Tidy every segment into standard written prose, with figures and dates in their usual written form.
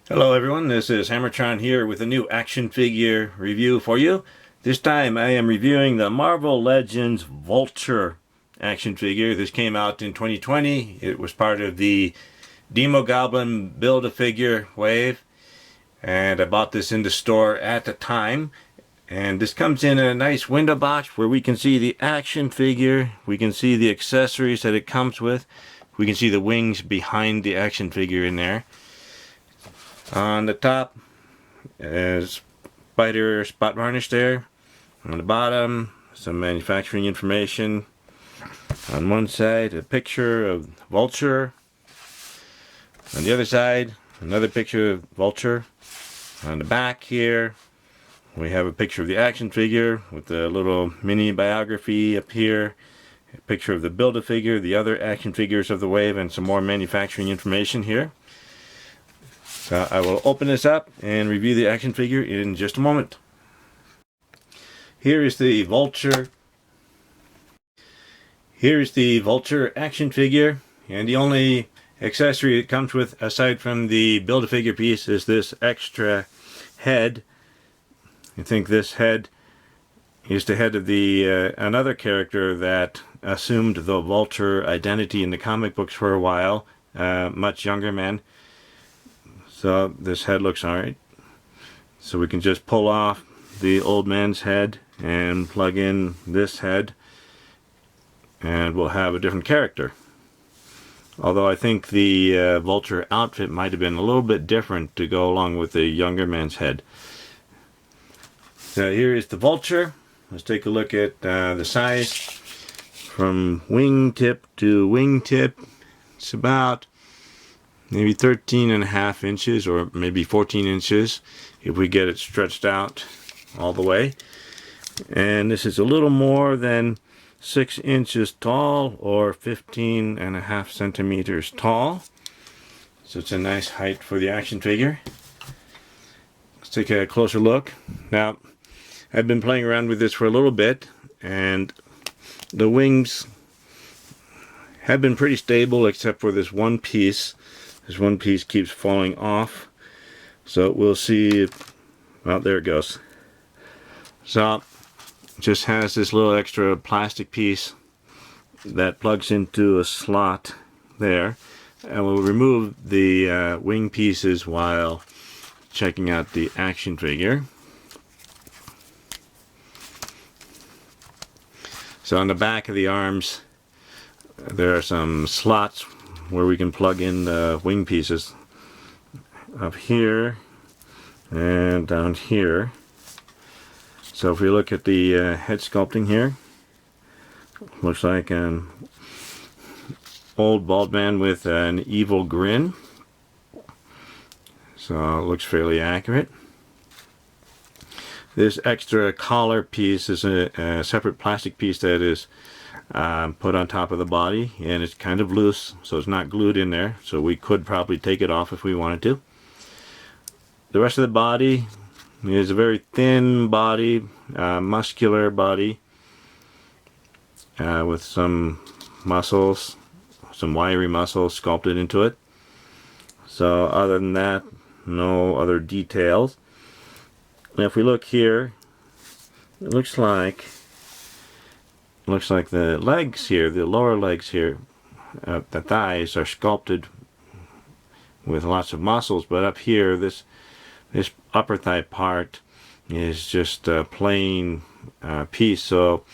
Hello everyone, this is HammerTron here with a new action figure review for you. This time I am reviewing the Marvel Legends Vulture action figure. This came out in 2020. It was part of the Demogoblin Build-A-Figure wave, and I bought this in the store at the time. And this comes in a nice window box where we can see the action figure, we can see the accessories that it comes with, we can see the wings behind the action figure in there. On the top is spider spot varnish there. On the bottom, some manufacturing information. On one side, a picture of Vulture. On the other side, another picture of Vulture. On the back here, we have a picture of the action figure with a little mini biography up here. A picture of the Build-A-Figure, the other action figures of the wave, and some more manufacturing information here. So I will open this up and review the action figure in just a moment. Here is the Vulture. Here is the Vulture action figure, and the only accessory it comes with aside from the Build-A-Figure piece is this extra head. I think this head is the head of the another character that assumed the Vulture identity in the comic books for a while, much younger man. So this head looks alright. So we can just pull off the old man's head and plug in this head, and we'll have a different character. Although I think the Vulture outfit might have been a little bit different to go along with the younger man's head. So here is the Vulture. Let's take a look at the size from wingtip to wingtip. It's about maybe 13.5 inches or maybe 14 inches if we get it stretched out all the way. And this is a little more than 6 inches tall or 15.5 centimeters tall. So it's a nice height for the action figure. Let's take a closer look. Now, I've been playing around with this for a little bit, and the wings have been pretty stable except for this one piece. This one piece keeps falling off, so we'll see if, well, there it goes. So it just has this little extra plastic piece that plugs into a slot there, and we'll remove the wing pieces while checking out the action figure. So on the back of the arms there are some slots where we can plug in the wing pieces up here and down here. So if we look at the head sculpting here, looks like an old bald man with an evil grin. So it looks fairly accurate. This extra collar piece is a separate plastic piece that is put on top of the body, and it's kind of loose, so it's not glued in there, so we could probably take it off if we wanted to. The rest of the body is a very thin body, muscular body, with some muscles, some wiry muscles sculpted into it. So other than that, no other details. And if we look here, it looks like the legs here, the lower legs here, the thighs are sculpted with lots of muscles, but up here this upper thigh part is just a plain piece. So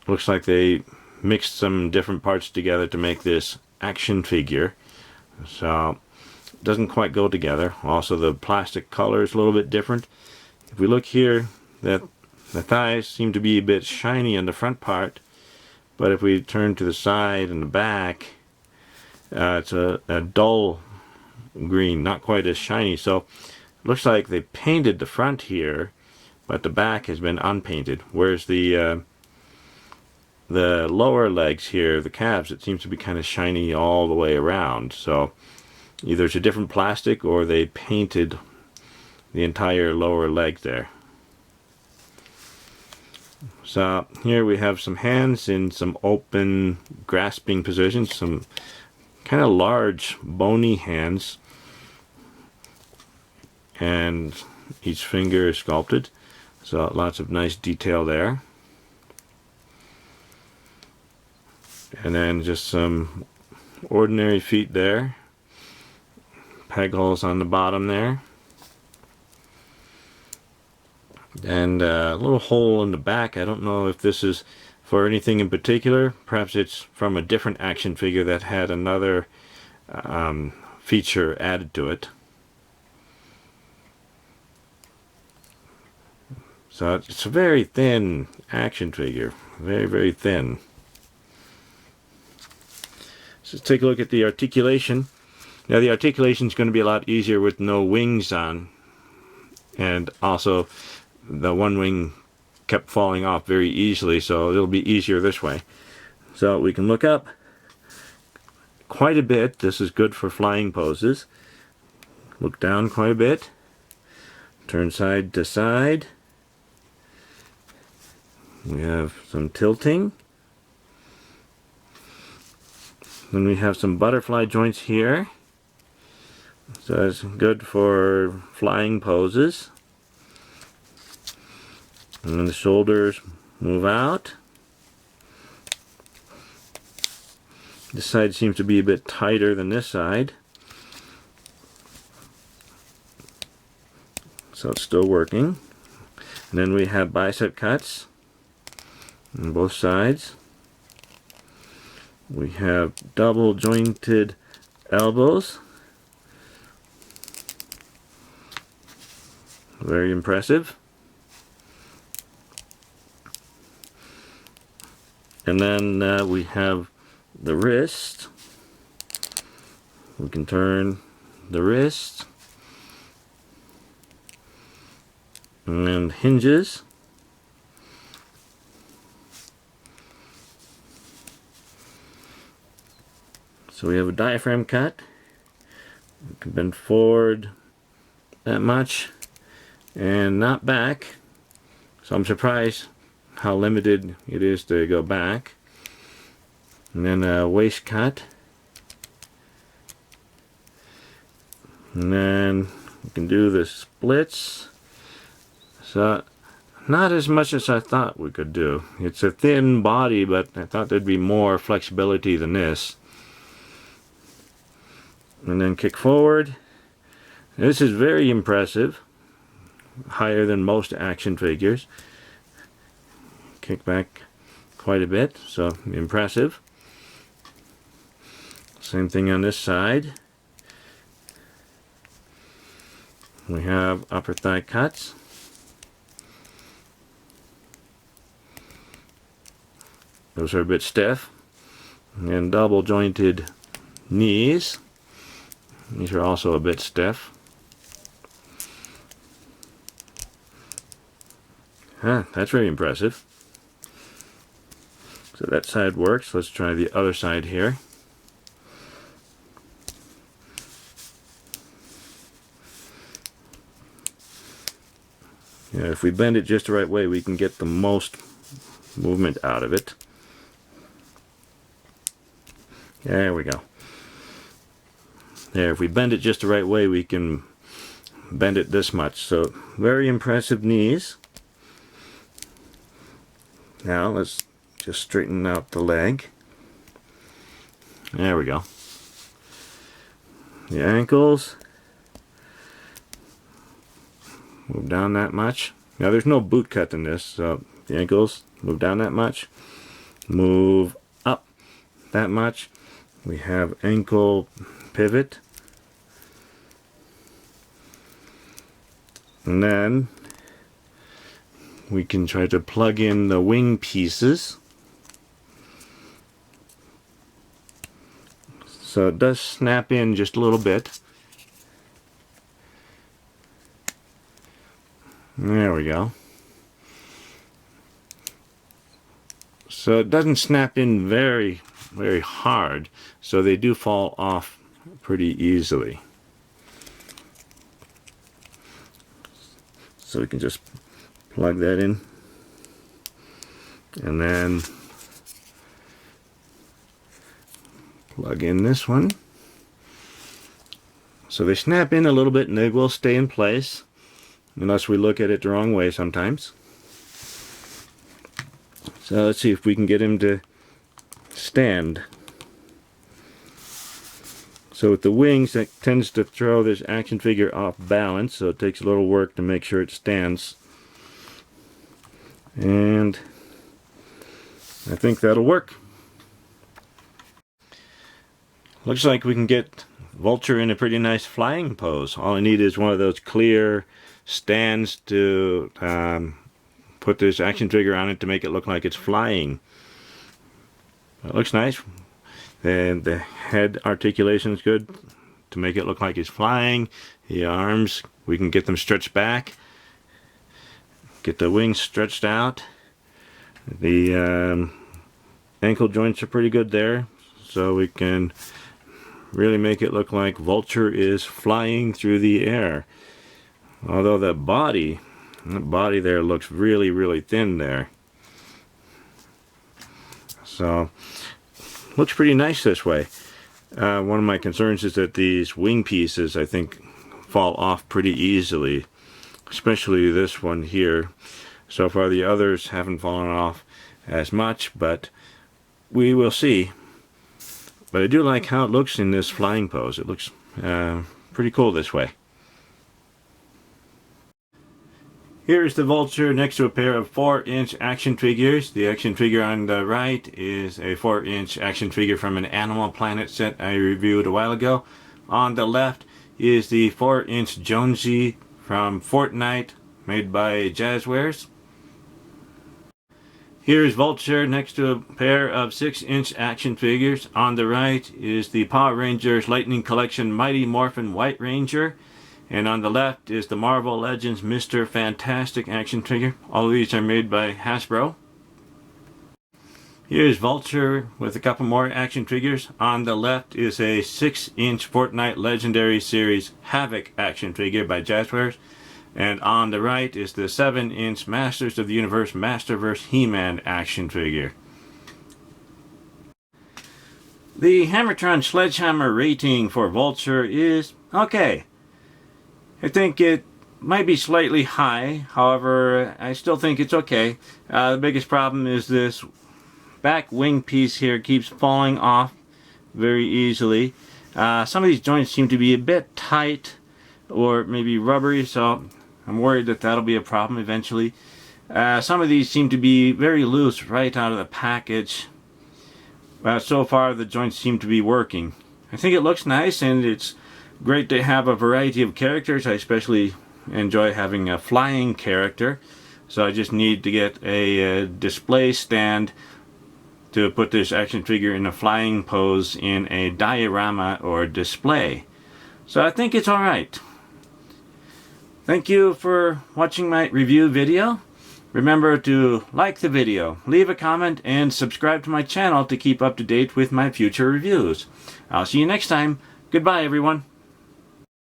looks like they mixed some different parts together to make this action figure. So it doesn't quite go together. Also, the plastic color is a little bit different. If we look here, that the thighs seem to be a bit shiny on the front part, but if we turn to the side and the back, it's a dull green, not quite as shiny. So it looks like they painted the front here, but the back has been unpainted. Whereas the lower legs here, the calves, it seems to be kind of shiny all the way around. So either it's a different plastic or they painted the entire lower leg there. So here we have some hands in some open grasping positions, some kind of large bony hands. and each finger is sculpted, so lots of nice detail there. And then just some ordinary feet there, peg holes on the bottom there, and a little hole in the back. I don't know if this is for anything in particular. Perhaps it's from a different action figure that had another feature added to it. So it's a very thin action figure, very, very thin. So let's take a look at the articulation. Now the articulation is going to be a lot easier with no wings on, and also the one wing kept falling off very easily, so it'll be easier this way. So we can look up quite a bit. This is good for flying poses. Look down quite a bit. Turn side to side. We have some tilting. Then we have some butterfly joints here. So that's good for flying poses. And then the shoulders move out. This side seems to be a bit tighter than this side. So it's still working. And then we have bicep cuts on both sides. We have double jointed elbows. Very impressive. And then we have the wrist. We can turn the wrist. And hinges. So we have a diaphragm cut. We can bend forward that much and not back. So I'm surprised how limited it is to go back. And then a waist cut. And then we can do the splits. So not as much as I thought we could do. It's a thin body, but I thought there'd be more flexibility than this. And then kick forward. This is very impressive. Higher than most action figures. Kick back quite a bit, so impressive. Same thing on this side. We have upper thigh cuts. Those are a bit stiff. And double jointed knees. These are also a bit stiff. That's very impressive. So that side works. Let's try the other side here. Yeah, if we bend it just the right way, we can get the most movement out of it. There we go. There, if we bend it just the right way, we can bend it this much. So, very impressive knees. Now, let's just straighten out the leg. There we go. The ankles. Move down that much. Now, there's no boot cut in this, so the ankles move down that much. Move up that much. We have ankle pivot. And then we can try to plug in the wing pieces. So it does snap in just a little bit. There we go. So it doesn't snap in very hard, so they do fall off pretty easily. So we can just plug that in, and then plug in this one. So they snap in a little bit and they will stay in place unless we look at it the wrong way sometimes. So let's see if we can get him to stand. So with the wings, that tends to throw this action figure off balance, so it takes a little work to make sure it stands. And I think that'll work. Looks like we can get Vulture in a pretty nice flying pose. All I need is one of those clear stands to put this action figure on it to make it look like it's flying. It looks nice. And the head articulation is good to make it look like he's flying. The arms, we can get them stretched back. Get the wings stretched out. The ankle joints are pretty good there, so we can really make it look like Vulture is flying through the air. Although the body there looks really, really thin there. So looks pretty nice this way. One of my concerns is that these wing pieces, I think, fall off pretty easily, especially this one here. So far the others haven't fallen off as much, but we will see. But I do like how it looks in this flying pose. It looks pretty cool this way. Here is the Vulture next to a pair of 4-inch action figures. The action figure on the right is a 4-inch action figure from an Animal Planet set I reviewed a while ago. On the left is the 4-inch Jonesy from Fortnite, made by Jazzwares. Here is Vulture next to a pair of 6-inch action figures. On the right is the Power Rangers Lightning Collection Mighty Morphin White Ranger. And on the left is the Marvel Legends Mr. Fantastic action figure. All of these are made by Hasbro. Here's Vulture with a couple more action figures. On the left is a 6-inch Fortnite Legendary Series Havoc action figure by Jazzwares. And on the right is the 7-inch Masters of the Universe Masterverse He-Man action figure. The HammerTron Sledgehammer rating for Vulture is okay. I think it might be slightly high, however, I still think it's okay. The biggest problem is this back wing piece here keeps falling off very easily. Some of these joints seem to be a bit tight or maybe rubbery, so I'm worried that that'll be a problem eventually. Some of these seem to be very loose right out of the package. So far the joints seem to be working. I think it looks nice and it's great to have a variety of characters. I especially enjoy having a flying character, so I just need to get a display stand to put this action figure in a flying pose in a diorama or display. So I think it's alright. Thank you for watching my review video. Remember to like the video, leave a comment, and subscribe to my channel to keep up to date with my future reviews. I'll see you next time. Goodbye, everyone.